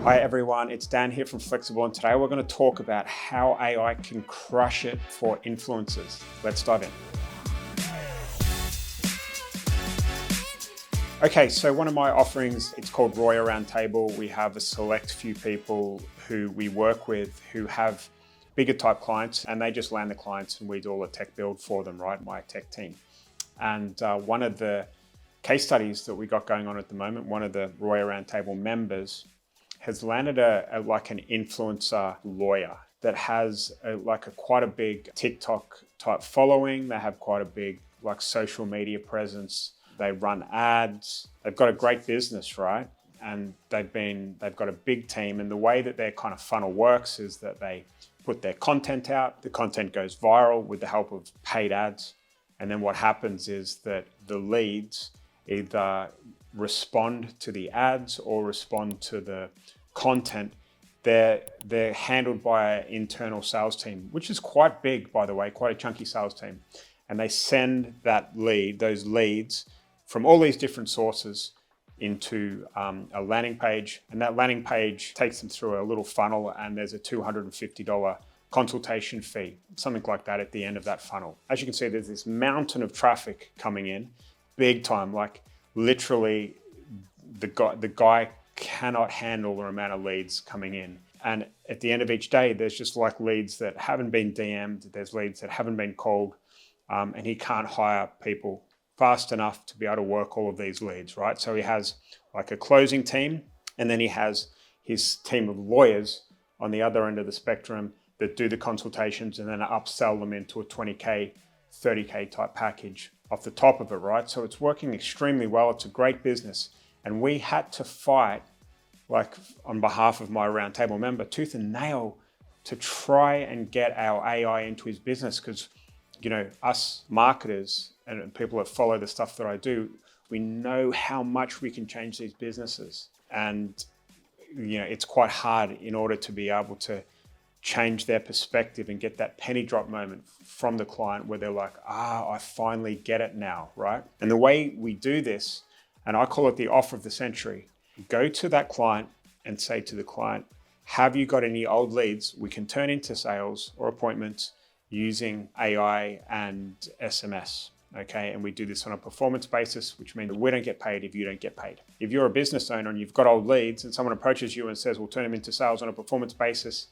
Hi everyone, it's Dan here from Flexxable, and today we're going to talk about how AI can crush it for influencers. Let's dive in. Okay, so one of my offerings, it's called Royal Roundtable. We have a select few people who we work with who have bigger type clients, and they just land the clients and we do all the tech build for them, right? My tech team. And one of the case studies that we got going on at the moment, one of the Royal Roundtable members has landed like an influencer lawyer that has quite a big TikTok type following. They have quite a big like social media presence. They run ads. They've got a great business, right? And they've got a big team. And the way that their kind of funnel works is that they put their content out. The content goes viral with the help of paid ads. And then what happens is that the leads either respond to the ads or respond to the content. They're handled by an internal sales team, which is quite big, by the way, quite a chunky sales team. And they send those leads from all these different sources into a landing page. And that landing page takes them through a little funnel, and there's a $250 consultation fee, something like that at the end of that funnel. As you can see, there's this mountain of traffic coming in, big time, like literally the guy cannot handle the amount of leads coming in. And at the end of each day, there's just like leads that haven't been DM'd, there's leads that haven't been called, and he can't hire people fast enough to be able to work all of these leads, right? So he has like a closing team, and then he has his team of lawyers on the other end of the spectrum that do the consultations and then upsell them into a 20K, 30K type package off the top of it, right? So it's working extremely well. It's a great business. And we had to fight, like on behalf of my roundtable member, tooth and nail to try and get our AI into his business. Because, you know, us marketers and people that follow the stuff that I do, we know how much we can change these businesses. And, you know, it's quite hard in order to be able to change their perspective and get that penny drop moment from the client where they're like, I finally get it now, right? And the way we do this, and I call it the offer of the century, go to that client and say to the client, have you got any old leads we can turn into sales or appointments using AI and SMS? Okay, and we do this on a performance basis, which means we don't get paid if you don't get paid. If you're a business owner and you've got old leads and someone approaches you and says, we'll turn them into sales on a performance basis,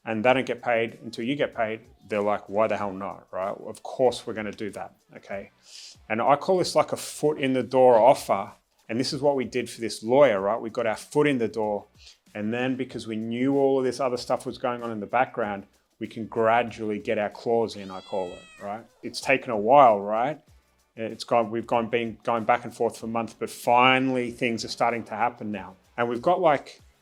and they don't get paid until you get paid, they're like, why the hell not, right? Of course we're gonna do that, okay? And I call this like a foot in the door offer. And this is what we did for this lawyer, right? We got our foot in the door. And then because we knew all of this other stuff was going on in the background, we can gradually get our claws in, I call it, right? It's taken a while, right? We've been going back and forth for months, but finally things are starting to happen now. And we've got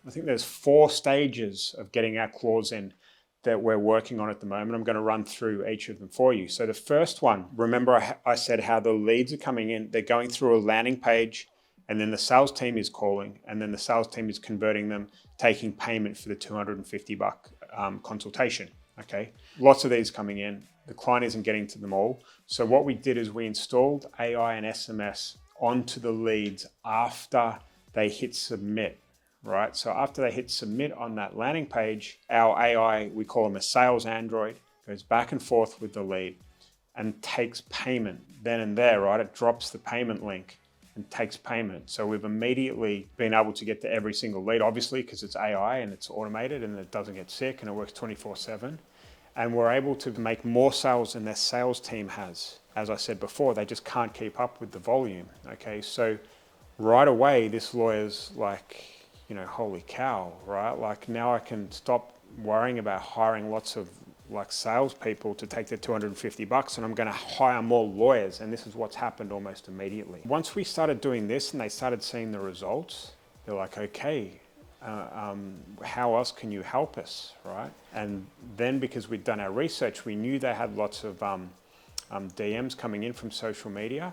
I think there's 4 stages of getting our claws in that we're working on at the moment. I'm going to run through each of them for you. So the first one, remember I said how the leads are coming in, they're going through a landing page, and then the sales team is calling, and then the sales team is converting them, taking payment for the $250 consultation, okay? Lots of these coming in. The client isn't getting to them all. So what we did is we installed AI and SMS onto the leads after they hit submit, right? So after they hit submit on that landing page, our AI, we call them a sales android, goes back and forth with the lead and takes payment then and there, right? It drops the payment link and takes payment. So we've immediately been able to get to every single lead, obviously, because it's AI and it's automated and it doesn't get sick and it works 24/7. And we're able to make more sales than their sales team has. As I said before, they just can't keep up with the volume, okay? So right away, this lawyer's like, you know, holy cow, right? Like now I can stop worrying about hiring lots of like salespeople to take the $250 and I'm going to hire more lawyers. And this is what's happened almost immediately. Once we started doing this and they started seeing the results, they're like, okay, how else can you help us, right? And then because we'd done our research, we knew they had lots of DMs coming in from social media.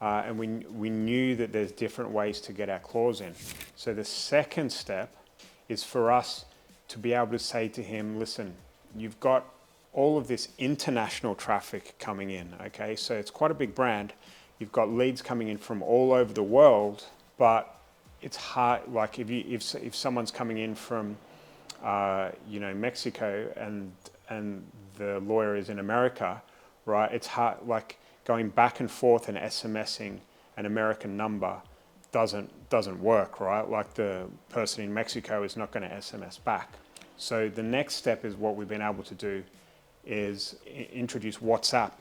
And we knew that there's different ways to get our claws in. So the second step is for us to be able to say to him, listen, you've got all of this international traffic coming in, okay? So it's quite a big brand. You've got leads coming in from all over the world, but it's hard, like if someone's coming in from, Mexico and the lawyer is in America, right? It's hard, like going back and forth and SMSing an American number doesn't work, right? Like the person in Mexico is not going to SMS back. So the next step is what we've been able to do is introduce WhatsApp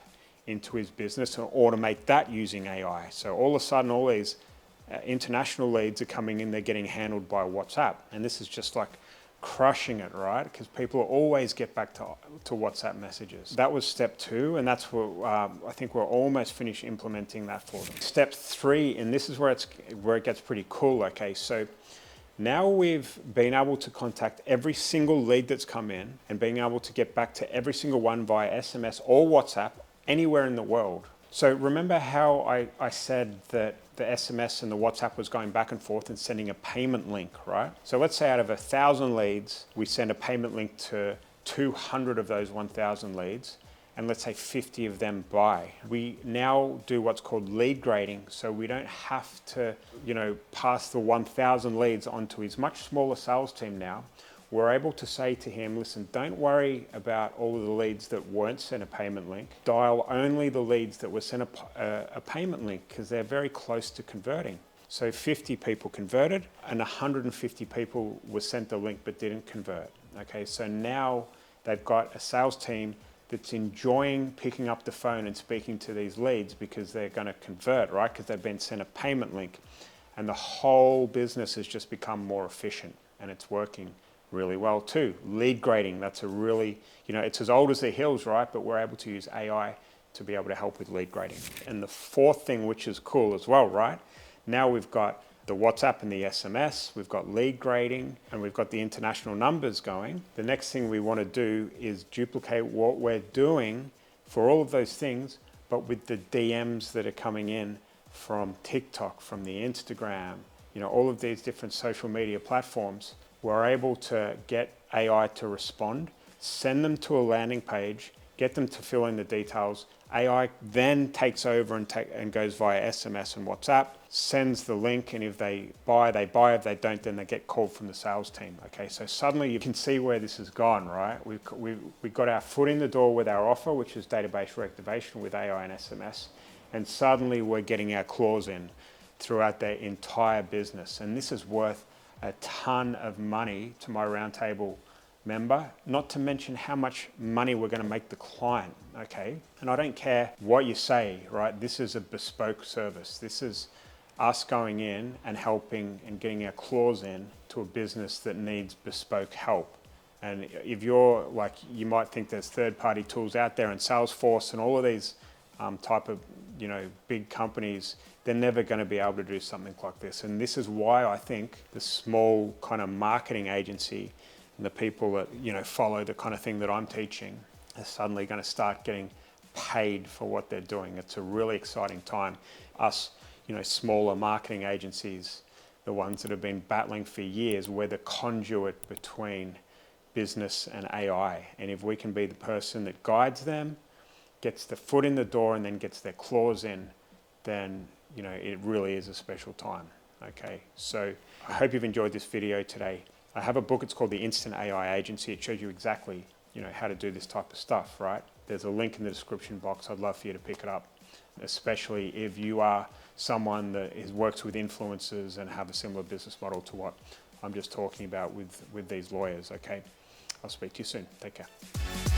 into his business and automate that using AI. So all of a sudden, all these international leads are coming in, they're getting handled by WhatsApp. And this is just like crushing it, right? Because people always get back to WhatsApp messages. That was step 2, and that's what I think we're almost finished implementing that for them. Step 3, and this is where it gets pretty cool, okay? So now we've been able to contact every single lead that's come in and being able to get back to every single one via SMS or WhatsApp anywhere in the world. So remember how I said that the SMS and the WhatsApp was going back and forth and sending a payment link, right? So let's say out of 1,000 leads, we send a payment link to 200 of those 1,000 leads, and let's say 50 of them buy. We now do what's called lead grading, so we don't have to, pass the 1,000 leads onto his much smaller sales team now. We're able to say to him, listen, don't worry about all of the leads that weren't sent a payment link. Dial only the leads that were sent a payment link, because they're very close to converting. So 50 people converted and 150 people were sent the link but didn't convert. Okay, so now they've got a sales team that's enjoying picking up the phone and speaking to these leads because they're going to convert, right? Because they've been sent a payment link, and the whole business has just become more efficient, and it's working really well too. Lead grading, that's a really, it's as old as the hills, right? But we're able to use AI to be able to help with lead grading. And the fourth thing, which is cool as well, right? Now we've got the WhatsApp and the SMS, we've got lead grading, and we've got the international numbers going. The next thing we want to do is duplicate what we're doing for all of those things, but with the DMs that are coming in from TikTok, from the Instagram, all of these different social media platforms. We're able to get AI to respond, send them to a landing page, get them to fill in the details. AI then takes over and goes via SMS and WhatsApp, sends the link, and if they buy, they buy. If they don't, then they get called from the sales team. Okay, so suddenly you can see where this has gone, right? We've got our foot in the door with our offer, which is database reactivation with AI and SMS, and suddenly we're getting our claws in throughout their entire business. And this is worth a ton of money to my roundtable member, not to mention how much money we're going to make the client, okay? And I don't care what you say, right? This is a bespoke service. This is us going in and helping and getting our claws in to a business that needs bespoke help. And if you're like, you might think there's third-party tools out there, and Salesforce and all of these type of, big companies, they're never going to be able to do something like this. And this is why I think the small kind of marketing agency and the people that, follow the kind of thing that I'm teaching are suddenly going to start getting paid for what they're doing. It's a really exciting time. Us, smaller marketing agencies, the ones that have been battling for years, we're the conduit between business and AI. And if we can be the person that guides them, gets the foot in the door, and then gets their claws in, then it really is a special time. Okay, so I hope you've enjoyed this video today. I have a book, it's called The Instant AI Agency. It shows you exactly how to do this type of stuff, right? There's a link in the description box. I'd love for you to pick it up, especially if you are someone that works with influencers and have a similar business model to what I'm just talking about with these lawyers. Okay, I'll speak to you soon. Take care.